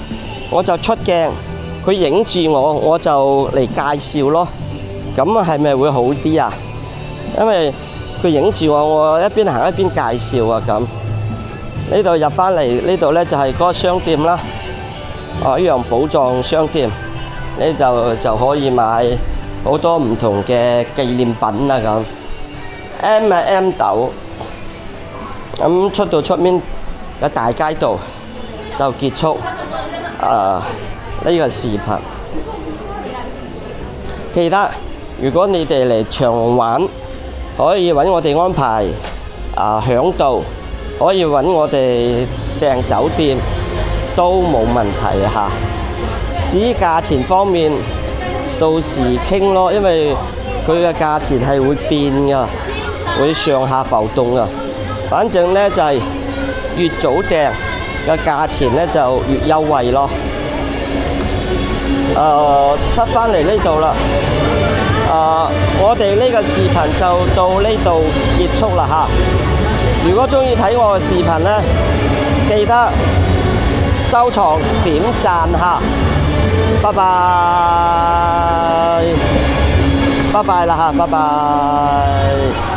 我就出鏡，佢影住我，我就嚟介紹咯。咁係咪會好啲啊？因為佢影住我，我一邊行一邊介紹啊咁。呢度入返嚟，呢度呢就係嗰個商店啦。海洋寶藏商店，呢度就可以買好多唔同嘅紀念品啦咁。M 豆，咁出到出面嘅大街道就結束呢個視頻。記得如果你哋嚟長玩，可以揾我哋安排響度，可以揾我哋訂酒店都冇問題嚇。至於價錢方面，到時傾咯，因為佢嘅價錢係會變㗎，會上下浮動㗎。反正呢就係越早訂嘅價錢呢就越優惠咯。出返嚟呢度啦。我哋呢個視頻就到呢度結束啦嚇。如果鍾意睇我嘅視頻呢，記得收藏、點讚嚇。拜拜，拜拜啦嚇，拜拜。